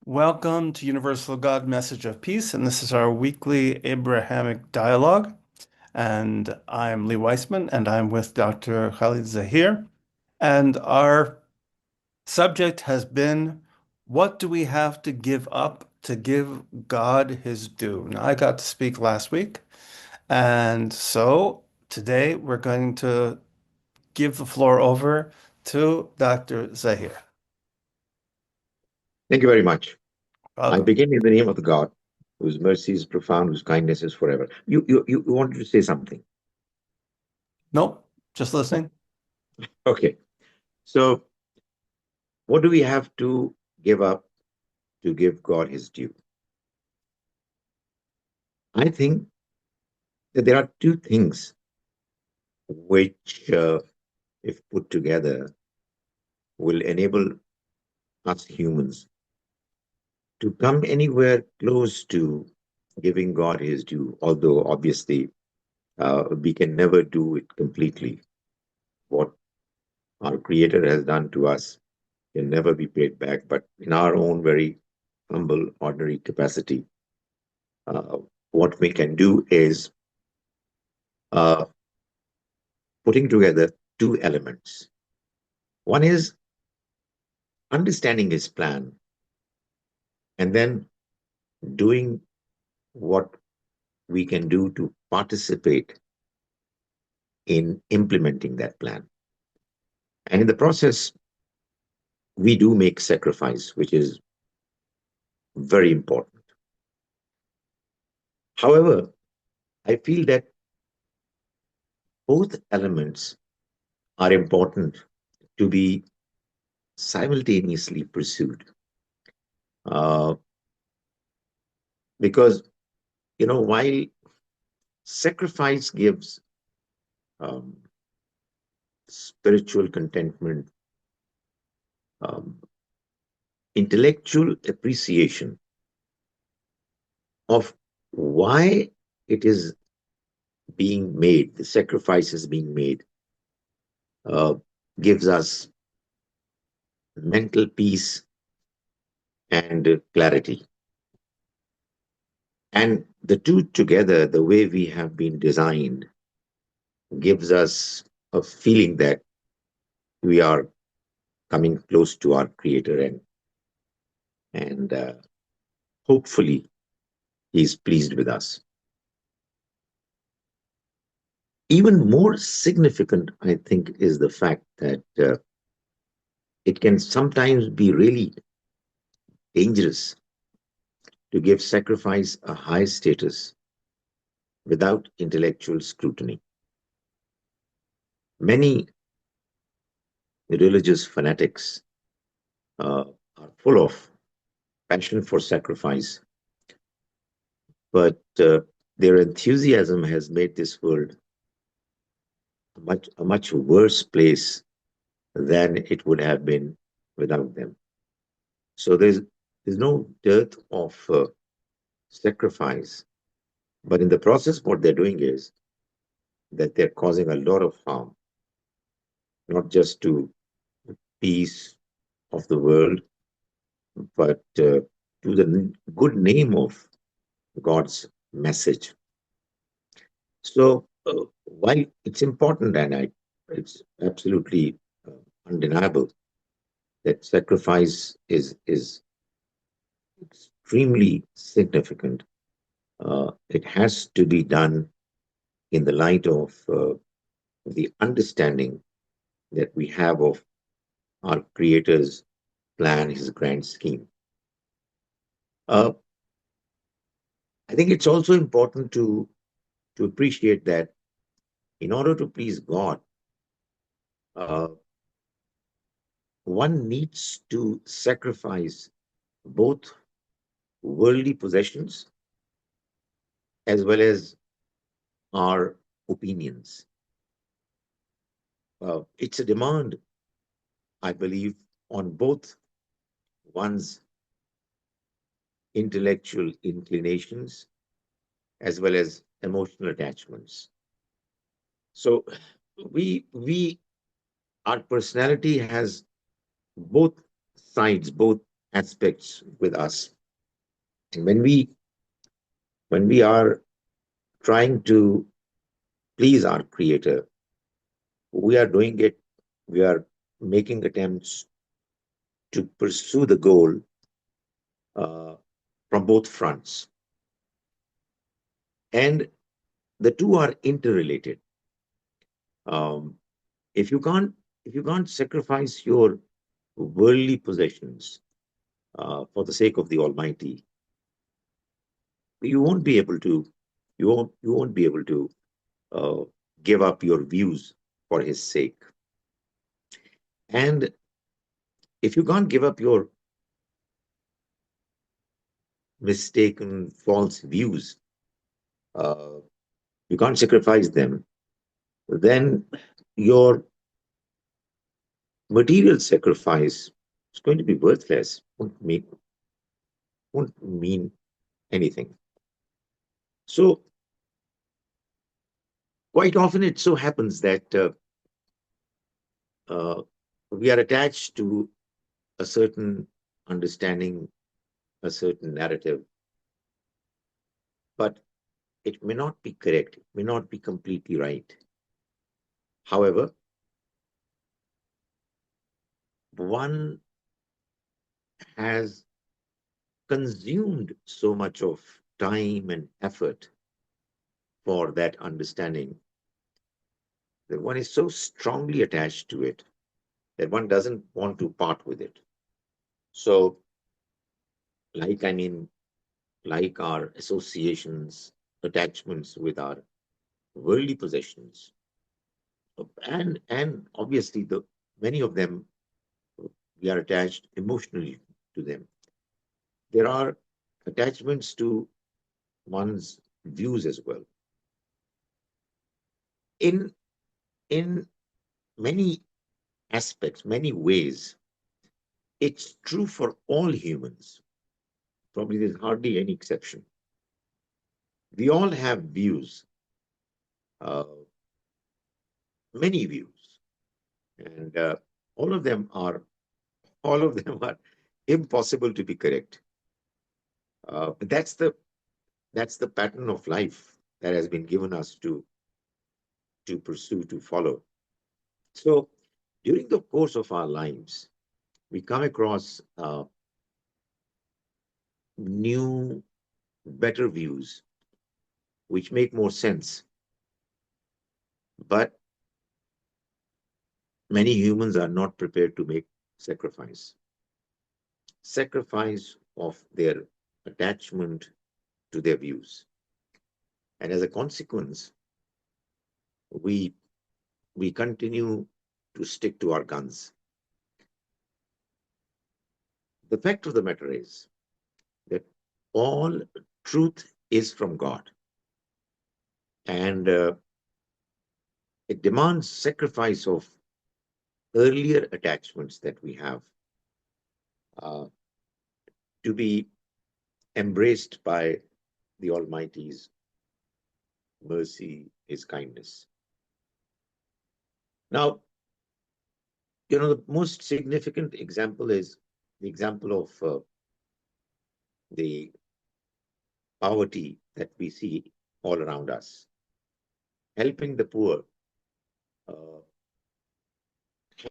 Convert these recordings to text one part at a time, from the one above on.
Welcome to Universal God Message of Peace, and this is our weekly Abrahamic dialogue. And I'm Lee Weissman, and I'm with Dr. Khalid Zaheer. And our subject has been, what do we have to give up to give God his due? Now, I got to speak last week, and so today we're going to give the floor over to Dr. Zaheer. Thank you very much. I Welcome. begin in the name of the God, whose mercy is profound, whose kindness is forever. You wanted to say something. Nope, just listening. Okay. So, what do we have to give up to give God his due? I think that there are two things which, if put together, will enable us humans to come anywhere close to giving God his due, although obviously we can never do it completely. What our Creator has done to us can never be paid back, but in our own very humble, ordinary capacity, uh, what we can do is uh, putting together two elements. One is understanding His plan and then doing what we can do to participate in implementing that plan. And in the process, we do make sacrifice, which is very important. However, I feel that both elements are important to be simultaneously pursued. Uh, because, while sacrifice gives um, spiritual contentment, um, intellectual appreciation of why it is being made, the sacrifice is being made, uh, gives us mental peace and clarity. And the two together, the way we have been designed, gives us a feeling that we are coming close to our Creator, and hopefully He's pleased with us. Even more significant, I think, is the fact that it can sometimes be really dangerous to give sacrifice a high status without intellectual scrutiny. Many religious fanatics are full of passion for sacrifice, but their enthusiasm has made this world a much worse place than it would have been without them. So there's no dearth of sacrifice, but in the process, what they're doing is that they're causing a lot of harm, not just to the peace of the world, but to the good name of God's message. So while it's important and it's absolutely undeniable that sacrifice is extremely significant, it has to be done in the light of the understanding that we have of our Creator's plan, His grand scheme. Uh, I think it's also important to appreciate that in order to please God, uh, one needs to sacrifice both worldly possessions as well as our opinions. It's a demand, I believe, on both one's intellectual inclinations as well as emotional attachments. So we our personality has both sides, both aspects with us. And when we are trying to please our creator, we are doing it, we are making attempts to pursue the goal uh, from both fronts. And the two are interrelated. Um, if you can't if you can't sacrifice your worldly possessions for the sake of the Almighty, you won't be able to you won't be able to uh, give up your views for His sake. And if you can't give up your mistaken, false views, uh, you can't sacrifice them, then your material sacrifice is going to be worthless, won't mean anything. So quite often it so happens that uh, we are attached to a certain understanding, a certain narrative, but it may not be correct, it may not be completely right. However, one has consumed so much of time and effort for that understanding that one is so strongly attached to it that one doesn't want to part with it. So, like, I mean, like our associations, attachments with our worldly possessions, and obviously the many of them we are attached emotionally to them. There are attachments to one's views as well. In in many aspects, many ways, it's true for all humans. Probably there's hardly any exception. We all have views, uh, many views, and all of them are all of them are impossible to be correct. But that's the pattern of life that has been given us to pursue, to follow. So during the course of our lives, we come across new, better views which make more sense. But many humans are not prepared to make sacrifice, sacrifice of their attachment to their views. And as a consequence, we we continue to stick to our guns. The fact of the matter is that all truth is from God, and it demands sacrifice of earlier attachments that we have uh, to be embraced by the Almighty's mercy, His kindness. Now, the most significant example is the example of the poverty that we see all around us. Helping the poor uh,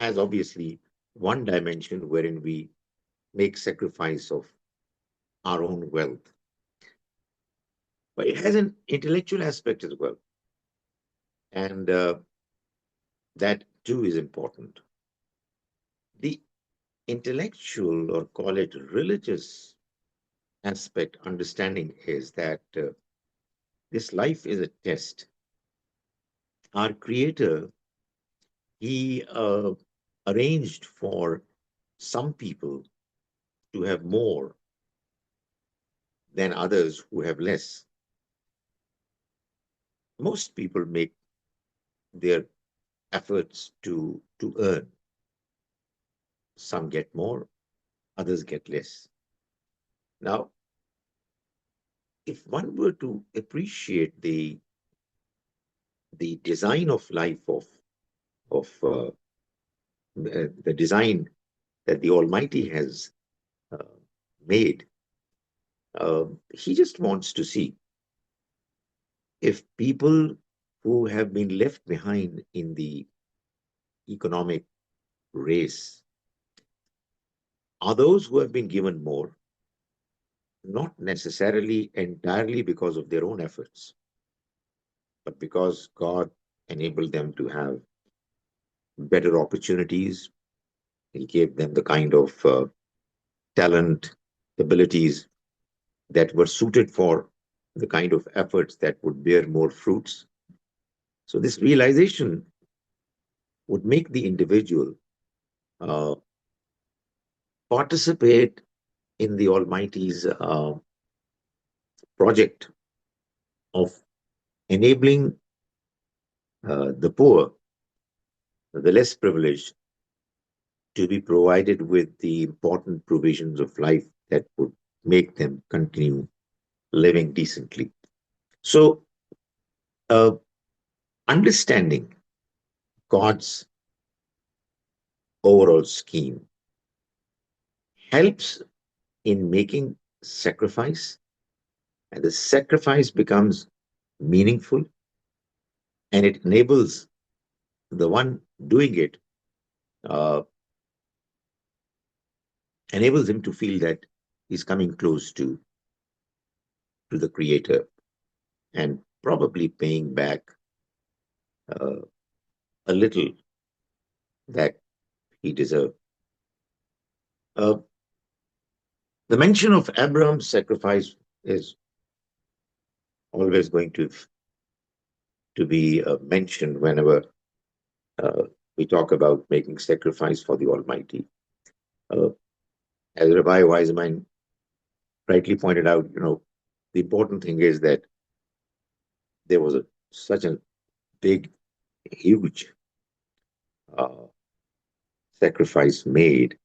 has obviously one dimension wherein we make sacrifice of our own wealth, but it has an intellectual aspect as well, and that too is important. The intellectual, or call it religious aspect, understanding is that this life is a test. Our Creator, He arranged for some people to have more than others who have less. Most people make their efforts to earn. Some get more, others get less. Now, if one were to appreciate the design of life of the design that the Almighty has made, he just wants to see if people who have been left behind in the economic race are those who have been given more, not necessarily entirely because of their own efforts, but because God enabled them to have better opportunities. He gave them the kind of talent, abilities that were suited for the kind of efforts that would bear more fruits. So, this realization would make the individual uh, participate in the Almighty's project of enabling the poor, the less privileged, to be provided with the important provisions of life that would make them continue living decently. So, uh, understanding God's overall scheme helps in making sacrifice, and the sacrifice becomes meaningful, and it enables the one doing it, uh, enables him to feel that he's coming close to the Creator and probably paying back uh, a little that he deserved. Uh, the mention of Abraham's sacrifice is always going to be mentioned whenever uh, we talk about making sacrifice for the Almighty. Uh, as Rabbi Weizmann rightly pointed out, the important thing is that there was such a big, huge uh, sacrifice made,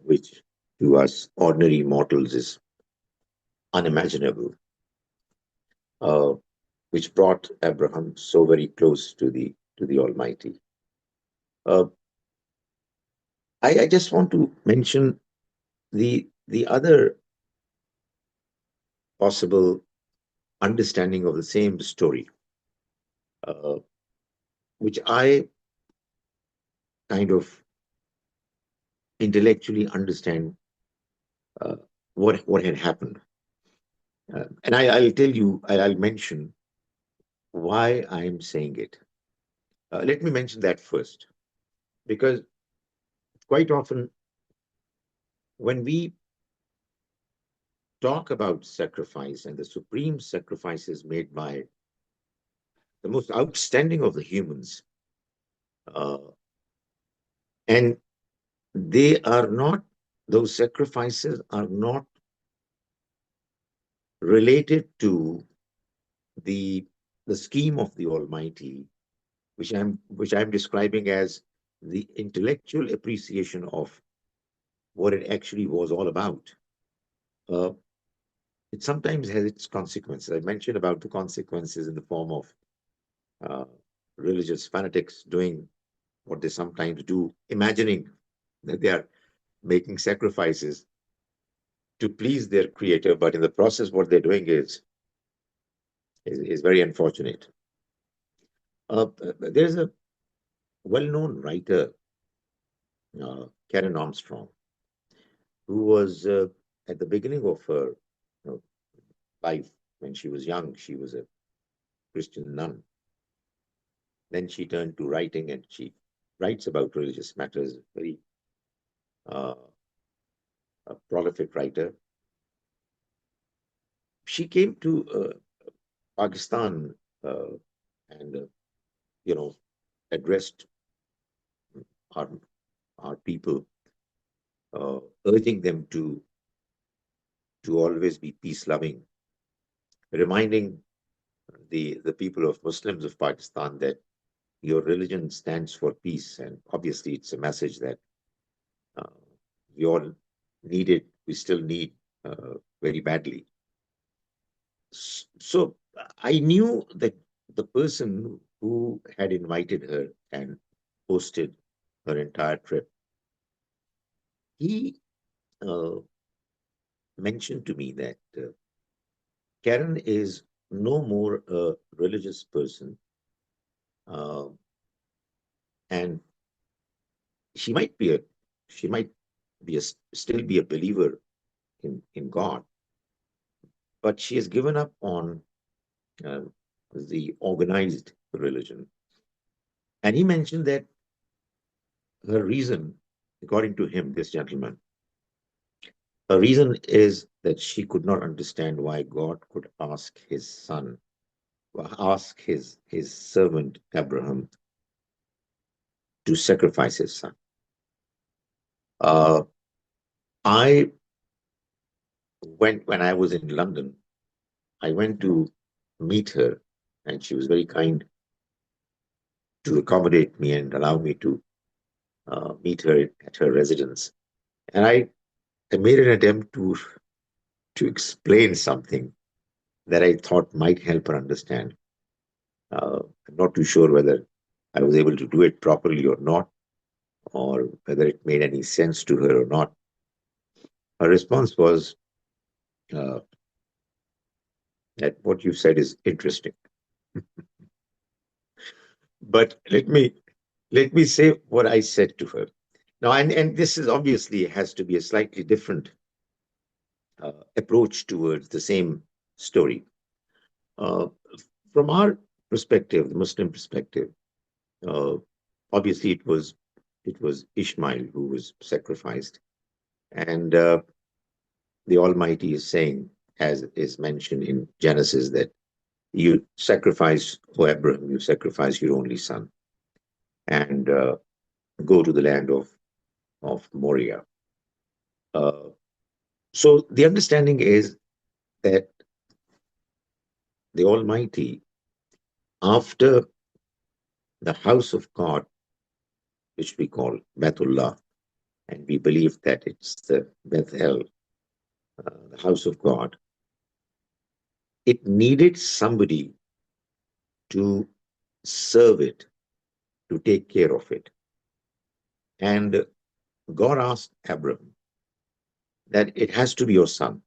which to us ordinary mortals is unimaginable, uh, which brought Abraham so very close to the Almighty. Uh, I just want to mention the other possible understanding of the same story, uh, which I kind of intellectually understand uh, what had happened, and I'll tell you, I'll mention why I'm saying it. Let me mention that first, because quite often when we talk about sacrifice and the supreme sacrifices made by the most outstanding of the humans, uh, and they are not, those sacrifices are not related to the the scheme of the Almighty, which I'm describing as the intellectual appreciation of what it actually was all about. Uh, it sometimes has its consequences. I mentioned about the consequences in the form of uh, religious fanatics doing what they sometimes do, imagining that they are making sacrifices to please their creator, but in the process, what they're doing is very unfortunate. There's a well-known writer, Karen Armstrong, who was at the beginning of her life, when she was young, she was a Christian nun. Then she turned to writing, and she writes about religious matters. Very uh, a prolific writer. She came to Pakistan and you know addressed our our people, urging them to always be peace loving, reminding the people of Muslims of Pakistan that your religion stands for peace, and obviously it's a message that uh, we all needed, we still need very badly. So I knew that the person who had invited her and hosted her entire trip, he uh, mentioned to me that Karen is no more a religious person, uh, and she might be a she might be a, still be a believer in God, but she has given up on uh, the organized religion. And he mentioned that her reason, according to him, this gentleman, her reason is that she could not understand why God could ask his son, ask his servant Abraham to sacrifice his son. Uh, I went when I was in London. I went to meet her, and she was very kind to accommodate me and allow me to meet her at her residence. And I made an attempt to explain something that I thought might help her understand. I'm not too sure whether I was able to do it properly or not, or whether it made any sense to her or not. Her response was uh, that what you said is interesting, but let me say what I said to her. Now, and this is obviously has to be a slightly different approach towards the same story. Uh, from our perspective, the Muslim perspective, uh, obviously it was Ishmael who was sacrificed, and the Almighty is saying, as is mentioned in Genesis, that you sacrifice, for Abraham, you sacrifice your only son, and go to the land of Moriah. Uh, so the understanding is that the Almighty, after the house of God, which we call Bethullah, and we believe that it's the Bethel, the house of God, it needed somebody to serve it, to take care of it. And God asked Abram that it has to be your son.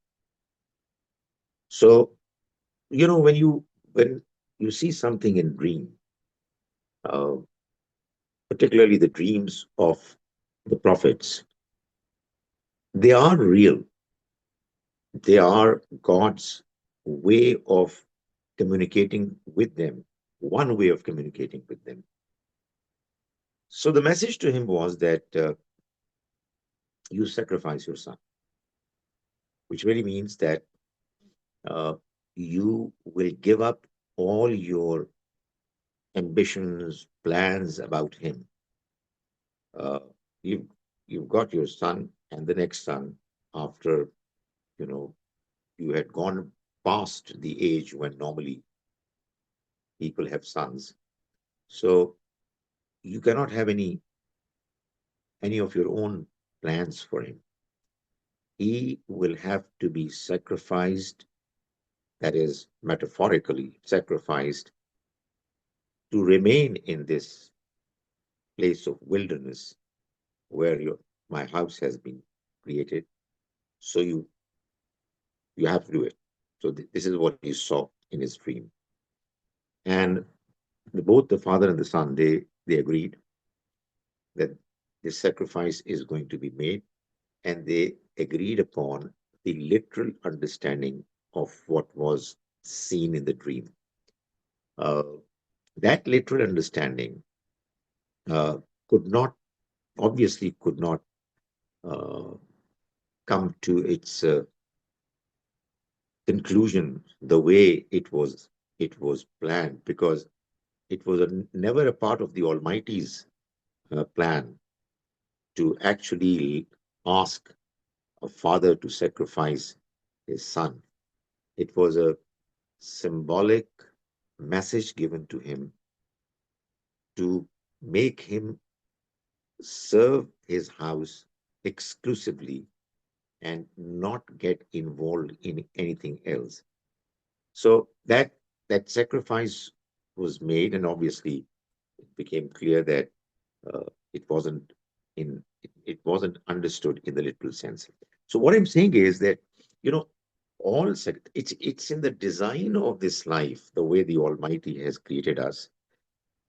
So, when you see something in dream, uh, particularly the dreams of the prophets, they are real. They are God's way of communicating with them, one way of communicating with them. So the message to him was that you sacrifice your son, which really means that uh, you will give up all your ambitions, plans about him. Uh, you've you've got your son and the next son after you know you had gone past the age when normally people have sons. So you cannot have any of your own plans for him. He will have to be sacrificed, that is metaphorically sacrificed, to remain in this place of wilderness where my house has been created. So you have to do it. So this is what he saw in his dream. And both the father and the son, they agreed that this sacrifice is going to be made, and they agreed upon the literal understanding of what was seen in the dream. Uh, that literal understanding uh, could not, obviously, could not uh, come to its conclusion the way it was planned, because it was never a part of the Almighty's plan to actually ask a father to sacrifice his son. It was a symbolic message given to him to make him serve his house exclusively and not get involved in anything else. So that sacrifice was made, and obviously it became clear that it wasn't it wasn't understood in the literal sense. So what I'm saying is that you know, it's in the design of this life, the way the Almighty has created us,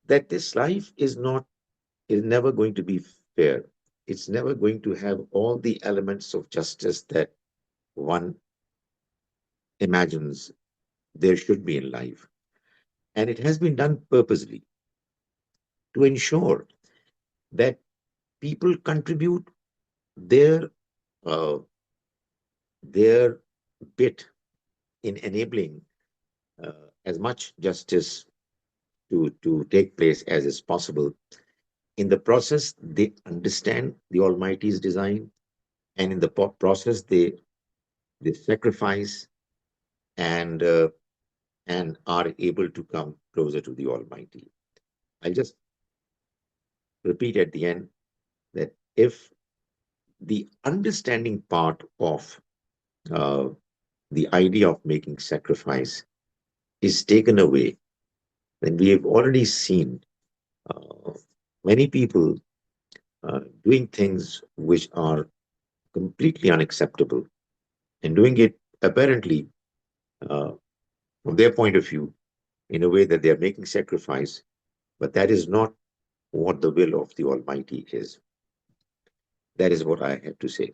that this life is never going to be fair. It's never going to have all the elements of justice that one imagines there should be in life. And it has been done purposely to ensure that people contribute their uh, their bit in enabling as much justice to take place as is possible. In the process, they understand the Almighty's design, and in the process, they sacrifice and and are able to come closer to the Almighty. I'll just repeat at the end that if the understanding part of uh, the idea of making sacrifice is taken away, then we have already seen uh, many people doing things which are completely unacceptable and doing it apparently uh, from their point of view in a way that they are making sacrifice, but that is not what the will of the Almighty is. That is what I have to say.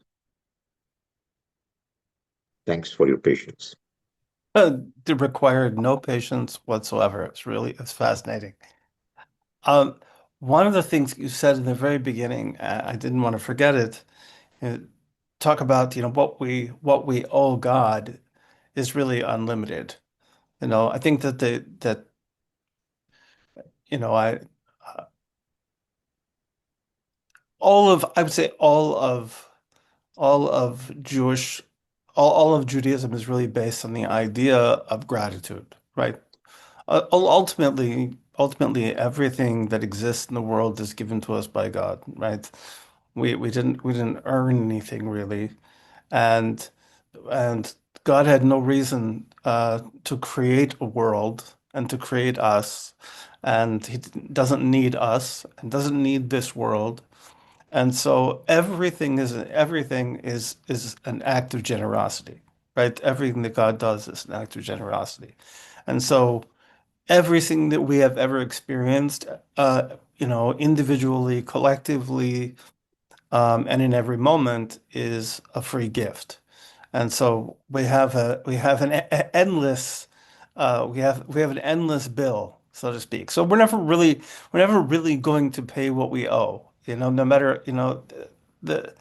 Thanks for your patience. It required no patience whatsoever. It's fascinating. Um, One of the things you said in the very beginning, I didn't want to forget it. uh, Talk about, what we owe God is really unlimited. I think that I all of I would say all of Jewish all of Judaism is really based on the idea of gratitude, right? Ultimately, everything that exists in the world is given to us by God, right? We didn't earn anything really, and and God had no reason to create a world and to create us, and He doesn't need us and doesn't need this world, and so everything is an act of generosity, right? Everything that God does is an act of generosity, and so everything that we have ever experienced, individually, collectively, and in every moment is a free gift. And so we have an endless bill, so to speak. So we're never really going to pay what we owe. No matter, the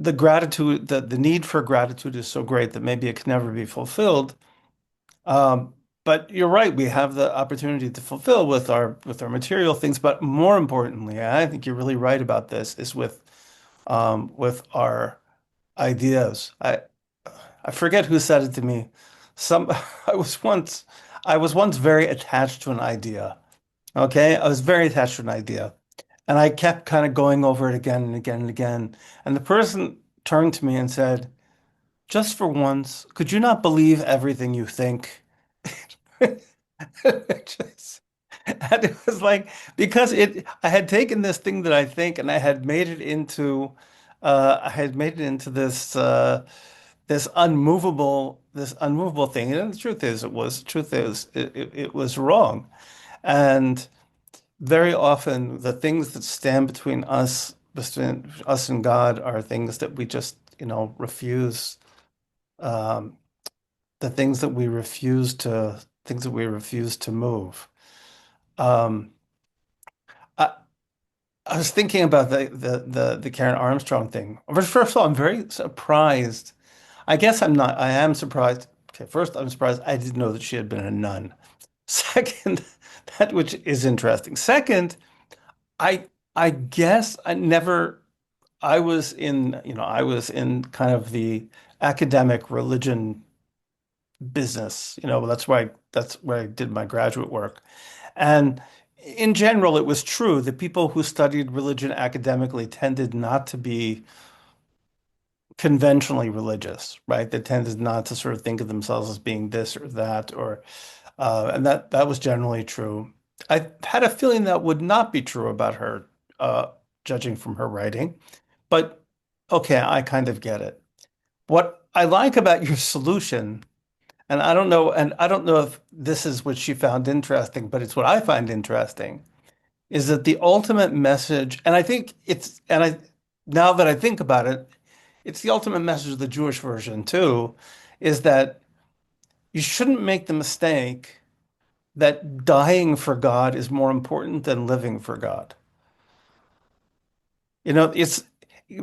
the gratitude, the need for gratitude is so great that maybe it can never be fulfilled. Um, but you're right, we have the opportunity to fulfill with our material things, but more importantly, and I think you're really right about this, is with our ideas. I forget who said it to me. Some I was once I was once very attached to an idea. Okay? I was very attached to an idea. And I kept kind of going over it again and again and again. And the person turned to me and said, "Just for once, could you not believe everything you think?" Just- and it was like because I had taken this thing that I think and I had made it into this unmovable thing. And the truth is it was wrong. And very often the things that stand between us and God are things that we just, refuse. Um, the things that we refuse to move. Um, I, I was thinking about the Karen Armstrong thing. First of all, I'm very surprised. I guess I'm not. I am surprised. Okay, first, I'm surprised I didn't know that she had been a nun. Second, that which is interesting. Second, I I guess I never. I was in kind of the academic religion business. That's where I did my graduate work. And in general, it was true that people who studied religion academically tended not to be conventionally religious, right? They tended not to sort of think of themselves as being this or that, and that was generally true. I had a feeling that would not be true about her, uh, judging from her writing, but okay, I kind of get it. what I like about your solution, and I don't know if this is what she found interesting, but it's what I find interesting, is that the ultimate message, and I think it's, and I, now that I think about it, it's the ultimate message of the Jewish version too, is that you shouldn't make the mistake that dying for God is more important than living for God. It's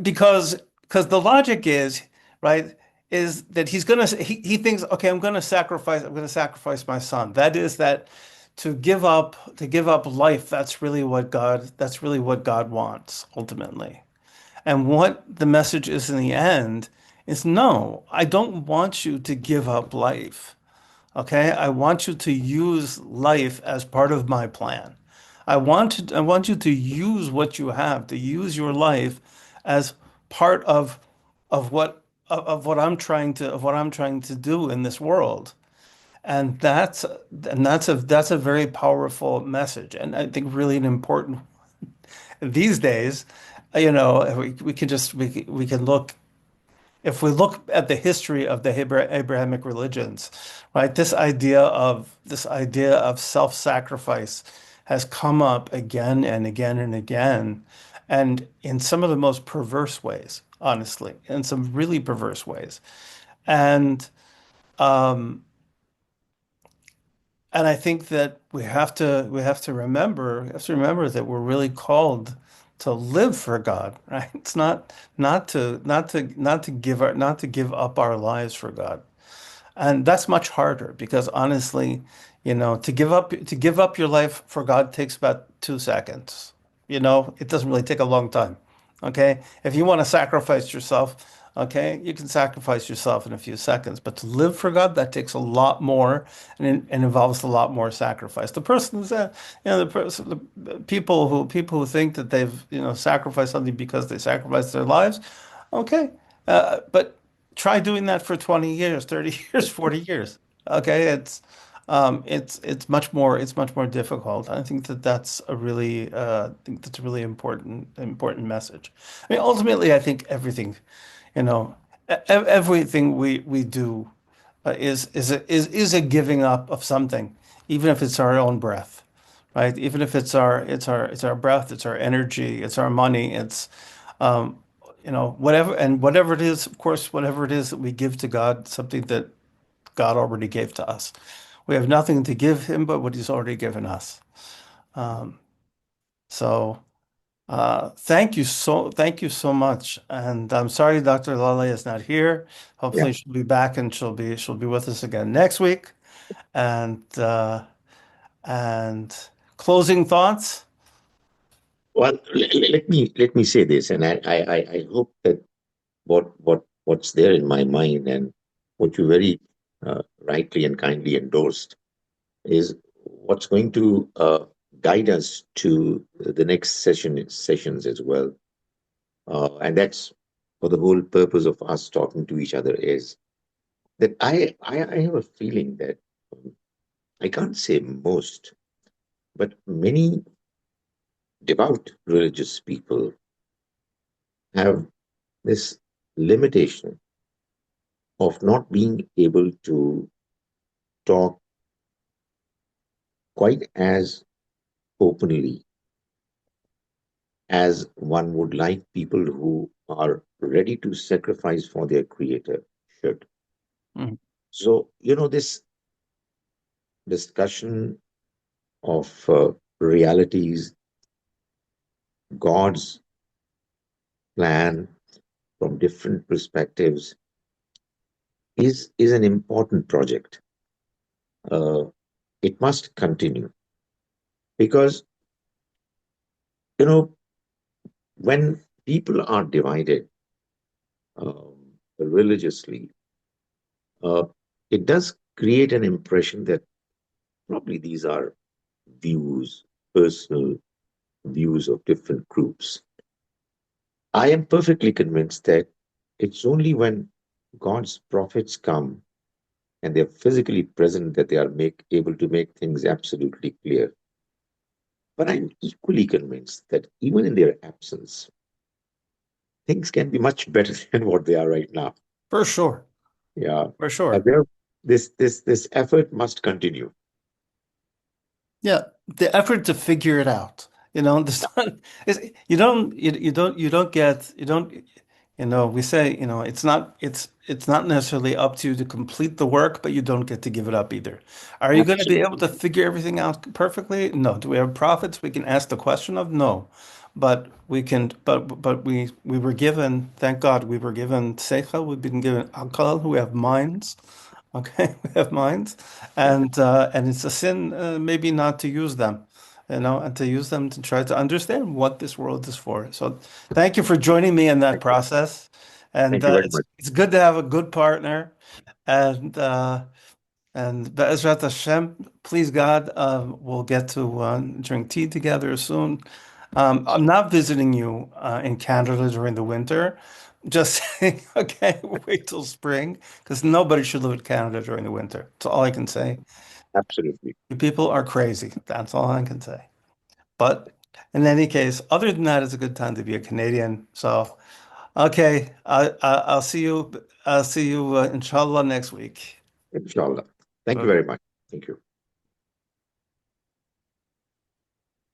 because the logic is, right, is that he thinks, okay, I'm gonna sacrifice my son. That is that to give up life, that's really what God wants ultimately. And what the message is in the end is no, I don't want you to give up life. Okay? I want you to use life as part of my plan. I want you to use what you have, to use your life as part of what I'm trying to do in this world. That's a very powerful message, and I think really an important these days. We can we can look if we look at the history of the Abrahamic religions, right, this idea of self-sacrifice has come up again and again and again, and in some of the most perverse ways, honestly, in some really perverse ways. And and I think that we have to remember that we're really called to live for God, right? It's not to give up our lives for God. And that's much harder because honestly, to give up your life for God takes about 2 seconds. It doesn't really take a long time. Okay? If you want to sacrifice yourself, okay, you can sacrifice yourself in a few seconds. But to live for God, that takes a lot more and involves a lot more sacrifice. The person that, the person, the people who think that they've, sacrificed something because they sacrificed their lives, okay. But try doing that for 20 years, 30 years, 40 years. Okay, it's much more difficult. I think that I think that's a really important message. I mean, ultimately, I think everything, everything we do is a giving up of something, even if it's our own breath, right? Even if it's our breath, it's our energy, it's our money, it's whatever it is, of course, whatever it is that we give to God, something that God already gave to us. We have nothing to give him but what he's already given us. So thank you so much. And I'm sorry Dr. Lale is not here. Yeah. Hopefully she'll be back and she'll be with us again next week. And and closing thoughts. Well, let me say this, and I hope that what's there in my mind and what you very rightly and kindly endorsed is what's going to guide us to the next sessions as well. And that's for the whole purpose of us talking to each other is that I have a feeling that I can't say most, but many devout religious people have this limitation of not being able to talk quite as openly as one would like people who are ready to sacrifice for their creator should. Mhm. So, this discussion of realities, God's plan from different perspectives is an important project. Uh, it must continue because, you know, when people are divided religiously, uh, it does create an impression that probably these are views, personal views of different groups. I am perfectly convinced that it's only when God's prophets come and they're physically present that they are able to make things absolutely clear. But I'm equally convinced that even in their absence, things can be much better than what they are right now. For sure. Yeah. For And sure. there, this effort must continue. Yeah, the effort to figure it out. There's not, you don't get, we say, it's not necessarily up to you to complete the work, but you don't get to give it up either. Are you going to be able Absolutely. to figure everything out perfectly? No. Do we have prophets we can ask the question of? No. But we can, but we were given, thank God, we were given seichel, we've been given akal, we have minds. Okay, we have minds, Yeah. and it's a sin maybe not to use them, and to use them to try to understand what this world is for. So, thank you for joining me in that Thank you. process, and Thank you very it's much. it's good to have a good partner, and Be'ezrat Hashem, please God, we'll get to drink tea together soon. I'm not visiting you in Canada during the winter. Just saying, okay, wait till spring, because nobody should live in Canada during the winter. That's all I can say. Absolutely. You people are crazy. That's all I can say. But in any case, other than that, it's a good time to be a Canadian. So, okay, I'll see you. I'll see you, inshallah, next week. Inshallah. Thank you very much. Thank you.